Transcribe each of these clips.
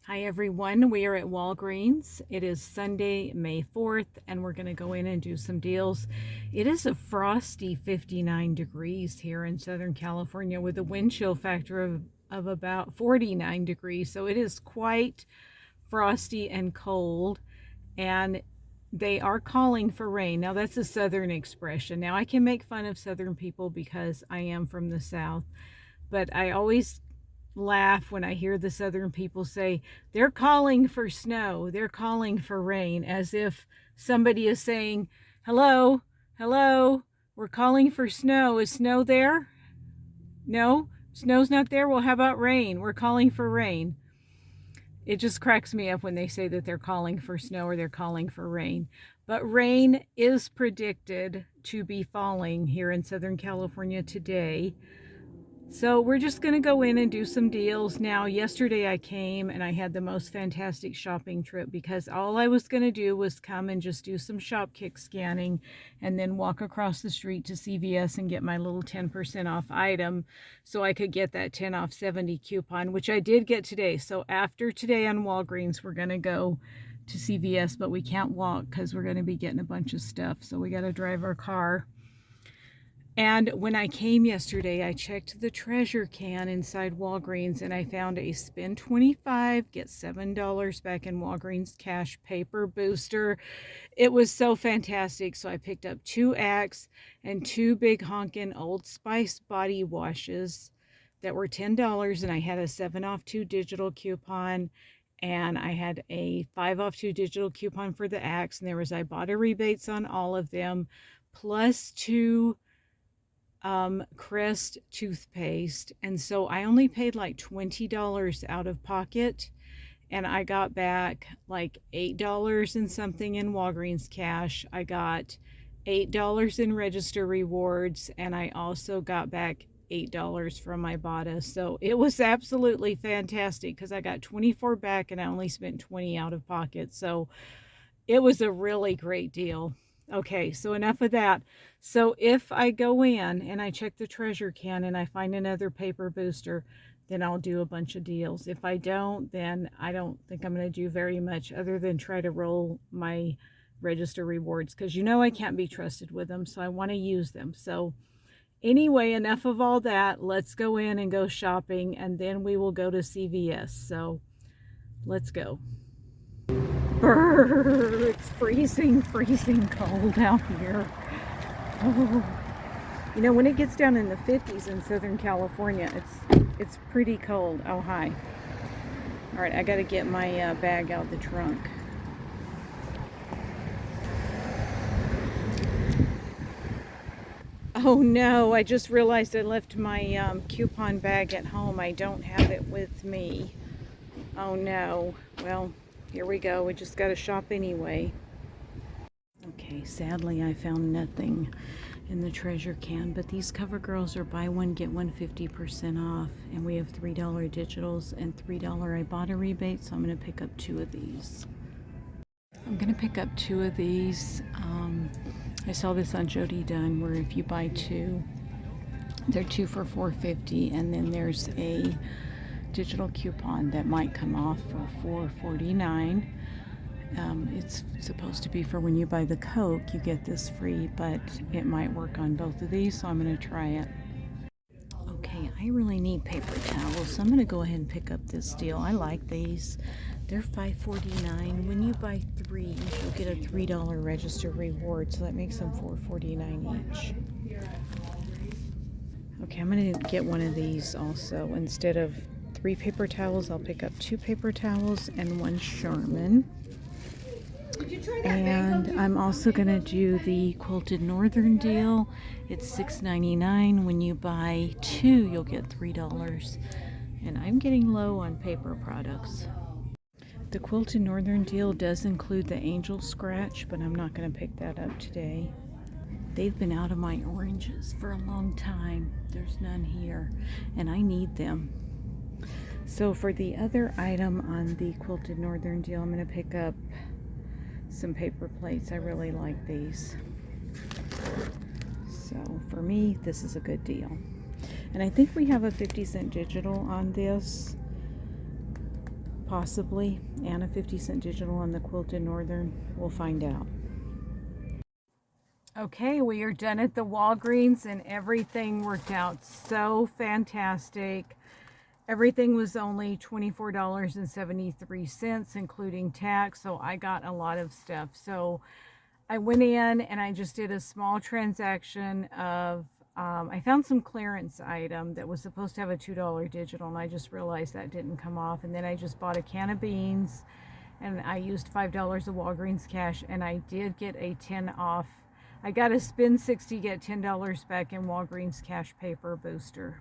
Hi everyone, we are at Walgreens. It is Sunday, May 4th, and we're going to go in and do some deals. It is a frosty 59 degrees here in Southern California with a wind chill factor of about 49 degrees. So it is quite frosty and cold, and they are calling for rain. Now that's a Southern expression. Now I can make fun of Southern people because I am from the South, but I always laugh when I hear the Southern people say they're calling for snow, they're calling for rain, as if somebody is saying, hello, hello, we're calling for snow. Is snow there? No, snow's not there. Well, how about rain? We're calling for rain. It just cracks me up when they say that they're calling for snow or they're calling for rain. But rain is predicted to be falling here in Southern California today. So we're just going to go in and do some deals. Now, yesterday I came and I had the most fantastic shopping trip because all I was going to do was come and just do some Shopkick scanning and then walk across the street to CVS and get my little 10% off item so I could get that 10 off 70 coupon, which I did get today. So after today on Walgreens, we're going to go to CVS, but we can't walk because we're going to be getting a bunch of stuff. So we got to drive our car. And when I came yesterday, I checked the treasure can inside Walgreens and I found a spend $25, get $7 back in Walgreens cash paper booster. It was so fantastic. So I picked up 2 Axe and 2 big honkin' Old Spice body washes that were $10, and I had a 7 off 2 digital coupon, and I had a 5 off 2 digital coupon for the Axe, and there was Ibotta rebates on all of them, plus 2 Crest toothpaste. And so I only paid like $20 out of pocket, and I got back like $8 and something in Walgreens cash. I got $8 in register rewards, and I also got back $8 from Ibotta. So it was absolutely fantastic because I got 24 back and I only spent 20 out of pocket. So it was a really great deal. Okay, so enough of that. So if I go in and I check the treasure can and I find another paper booster, then I'll do a bunch of deals. If I don't, then I don't think I'm going to do very much other than try to roll my register rewards, because you know I can't be trusted with them, so I want to use them. So anyway, enough of all that. Let's go in and go shopping, and then we will go to CVS. So let's go. Brrr, it's freezing cold out here. Oh. You know, when it gets down in the 50s in Southern California, it's pretty cold. Oh, hi. All right, I got to get my bag out of the trunk. Oh no, I just realized I left my coupon bag at home. I don't have it with me. Oh no. Well, here we go. We just got to shop anyway. Okay, sadly I found nothing in the treasure can, but these CoverGirls are buy one get one 50% off, and we have $3 digitals and $3 Ibotta rebates, so I'm going to pick up 2 of these. I saw this on Jody Dunn, where if you buy 2, they're 2 for $4.50, and then there's a digital coupon that might come off for $4.49. It's supposed to be for when you buy the Coke, you get this free, but it might work on both of these, so I'm going to try it. Okay, I really need paper towels, so I'm going to go ahead and pick up this deal. I like these. They're $5.49. When you buy 3, you'll get a $3 register reward, so that makes them $4.49 each. Okay, I'm going to get one of these also. Instead of 3 paper towels, I'll pick up 2 paper towels and 1 Charmin. And I'm also going to do the Quilted Northern deal. It's $6.99. When you buy 2, you'll get $3. And I'm getting low on paper products. The Quilted Northern deal does include the Angel Scratch, but I'm not going to pick that up today. They've been out of my oranges for a long time. There's none here, and I need them. So for the other item on the Quilted Northern deal, I'm going to pick up some paper plates. I really like these. So for me, this is a good deal. And I think we have a 50-cent digital on this. Possibly. And a 50-cent digital on the Quilted Northern. We'll find out. Okay, we are done at the Walgreens and everything worked out so fantastic. Everything was only $24.73, including tax, so I got a lot of stuff. So I went in and I just did a small transaction of, I found some clearance item that was supposed to have a $2 digital, and I just realized that didn't come off. And then I just bought a can of beans, and I used $5 of Walgreens cash, and I did get a 10 off. I got a spend 60, get $10 back in Walgreens cash paper booster.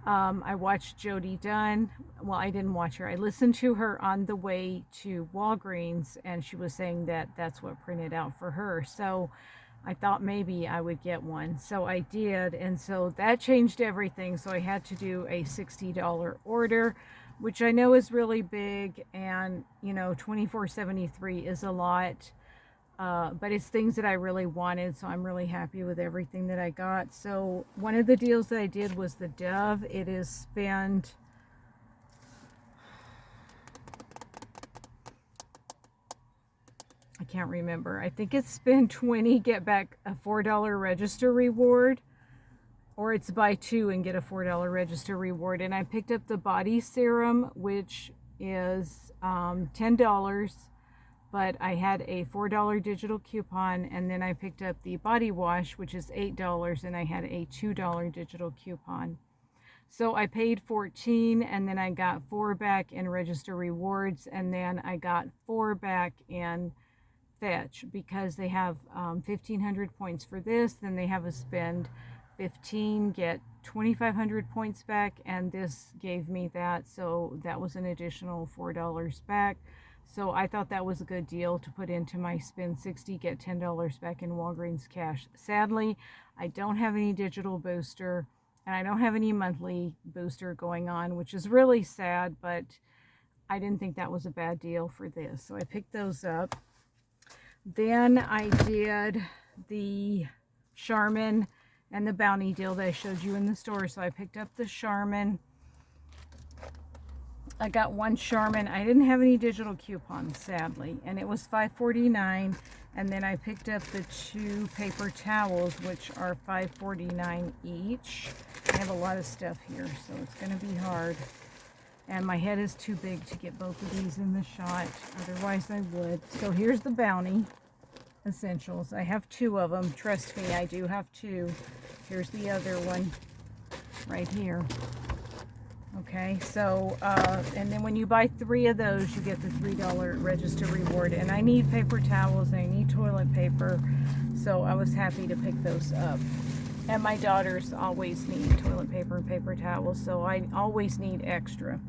I watched Jody Dunn. Well, I didn't watch her. I listened to her on the way to Walgreens, and she was saying that that's what printed out for her. So I thought maybe I would get one. So I did, and so that changed everything. So I had to do a $60 order, which I know is really big, and you know, $24.73 is a lot. But it's things that I really wanted, so I'm really happy with everything that I got. So one of the deals that I did was the Dove. It is spend, I can't remember. I think it's spend 20, get back a $4 register reward, or it's buy two and get a $4 register reward. And I picked up the body serum, which is $10. But I had a $4 digital coupon, and then I picked up the body wash, which is $8, and I had a $2 digital coupon. So I paid $14, and then I got 4 back in register rewards, and then I got 4 back in fetch, because they have 1,500 points for this. Then they have a spend 15, get 2,500 points back, and this gave me that, so that was an additional $4 back. So I thought that was a good deal to put into my spend 60, get $10 back in Walgreens cash. Sadly, I don't have any digital booster, and I don't have any monthly booster going on, which is really sad, but I didn't think that was a bad deal for this. So I picked those up. Then I did the Charmin and the Bounty deal that I showed you in the store. So I picked up the Charmin. I got one Charmin. I didn't have any digital coupons, sadly, and it was $5.49. And then I picked up the 2 paper towels, which are $5.49 each. I have a lot of stuff here, so it's going to be hard. And my head is too big to get both of these in the shot. Otherwise, I would. So here's the Bounty Essentials. I have 2 of them. Trust me, I do have 2. Here's the other one right here. Okay, so, and then when you buy 3 of those, you get the $3 register reward. And I need paper towels, and I need toilet paper, so I was happy to pick those up. And my daughters always need toilet paper and paper towels, so I always need extra.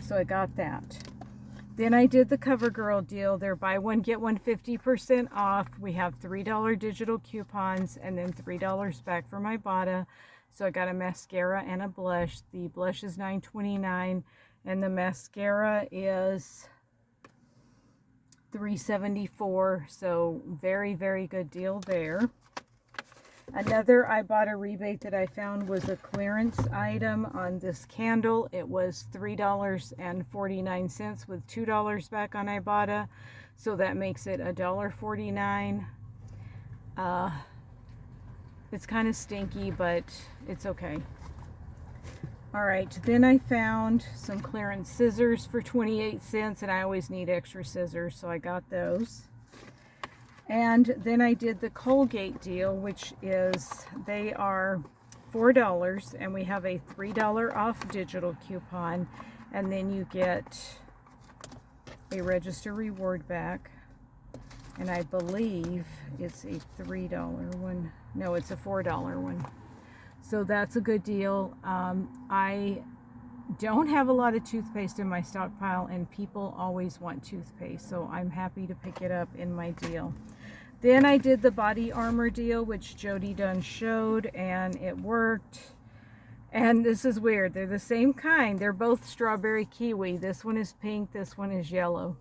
So I got that. Then I did the CoverGirl deal. They're buy one, get one 50% off. We have $3 digital coupons, and then $3 back for my Bata. So I got a mascara and a blush. The blush is $9.29, and the mascara is $3.74. So very, very good deal there. Another I bought a rebate that I found was a clearance item on this candle. It was $3.49 with $2 back on Ibotta. So that makes it $1.49. It's kind of stinky, but it's okay. All right, then I found some clearance scissors for 28 cents, and I always need extra scissors, so I got those. And then I did the Colgate deal, which is, they are $4, and we have a $3 off digital coupon, and then you get a register reward back. And I believe it's a $3 one. No, it's a $4 one. So that's a good deal. I don't have a lot of toothpaste in my stockpile, and people always want toothpaste, so I'm happy to pick it up in my deal. Then I did the Body Armor deal, which Jody Dunn showed, and it worked. And this is weird. They're the same kind. They're both strawberry kiwi. This one is pink. This one is yellow.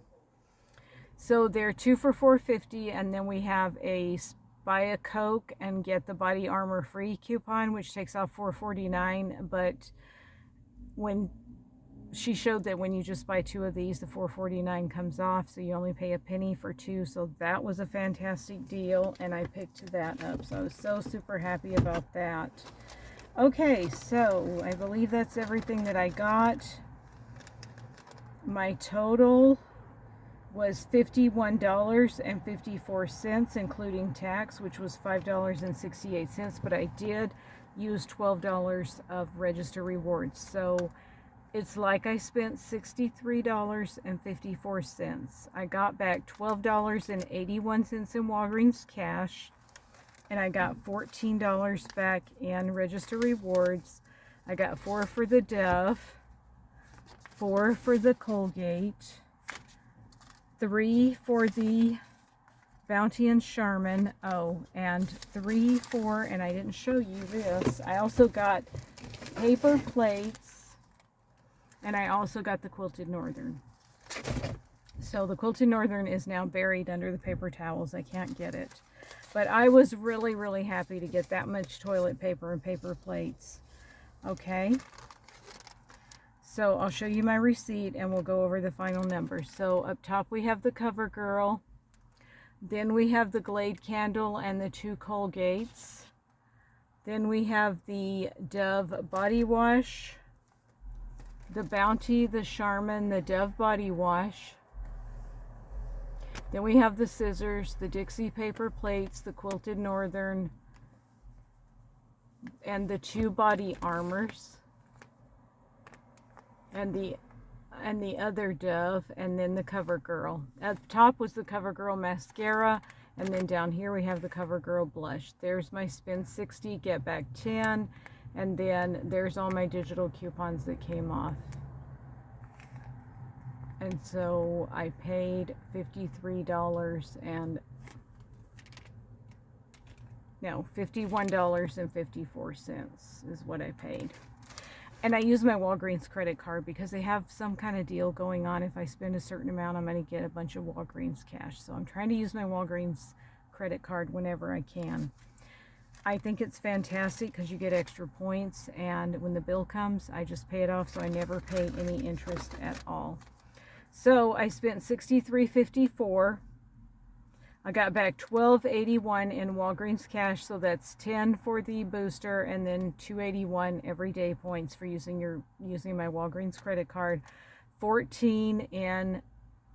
So they're 2 for $4.50, and then we have a buy a Coke and get the Body Armor free coupon, which takes off $4.49. But when she showed that when you just buy 2 of these, the $4.49 comes off, so you only pay a penny for 2. So that was a fantastic deal, and I picked that up. So I was so super happy about that. Okay, so I believe that's everything that I got. My total was $51.54, including tax, which was $5.68, but I did use $12 of register rewards. So it's like I spent $63.54. I got back $12.81 in Walgreens cash, and I got $14 back in register rewards. I got 4 for the Dove, 4 for the Colgate, 3 for the Bounty and Charmin, and 3 for, and I didn't show you this, I also got paper plates, and I also got the Quilted Northern. So the Quilted Northern is now buried under the paper towels. I can't get it. But I was really, really happy to get that much toilet paper and paper plates. Okay. So I'll show you my receipt and we'll go over the final numbers. So up top we have the CoverGirl. Then we have the Glade candle and the 2 Colgates. Then we have the Dove body wash, the Bounty, the Charmin, the Dove body wash. Then we have the scissors, the Dixie paper plates, the Quilted Northern, and the 2 body armors, and the other Dove, and then the CoverGirl. At the top was the CoverGirl mascara, and then down here we have the CoverGirl blush. There's my spend 60, get back 10, and then there's all my digital coupons that came off. And so I paid $51.54 is what I paid. And I use my Walgreens credit card because they have some kind of deal going on. If I spend a certain amount, I'm going to get a bunch of Walgreens cash. So I'm trying to use my Walgreens credit card whenever I can. I think it's fantastic because you get extra points, and when the bill comes, I just pay it off, so I never pay any interest at all. So I spent $63.54. I got back $12.81 in Walgreens cash, so that's 10 for the booster, and then $2.81 everyday points for using my Walgreens credit card, 14 in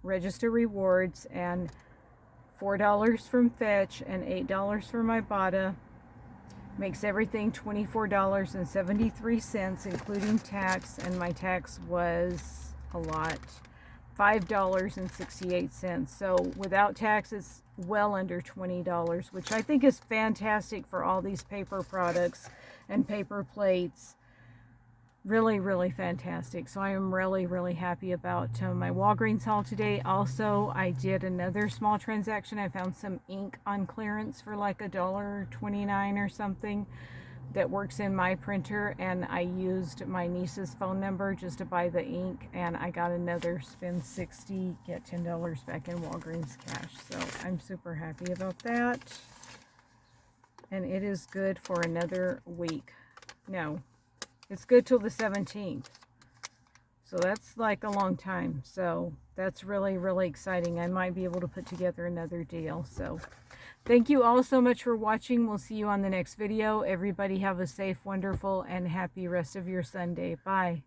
register rewards, and $4 from Fetch, and $8 for my Bada. Makes everything $24.73, including tax, and my tax was a lot. $5.68. So without tax, it's well under $20, which I think is fantastic for all these paper products and paper plates. Really, really fantastic. So I am really, really happy about my Walgreens haul today. Also, I did another small transaction. I found some ink on clearance for like $1.29 or something that works in my printer, and I used my niece's phone number just to buy the ink, and I got another spend 60, get $10 back in Walgreens cash. So I'm super happy about that, and it is good for another week. No, it's good till the 17th, so that's like a long time. So that's really, really exciting. I might be able to put together another deal. So thank you all so much for watching. We'll see you on the next video. Everybody have a safe, wonderful, and happy rest of your Sunday. Bye.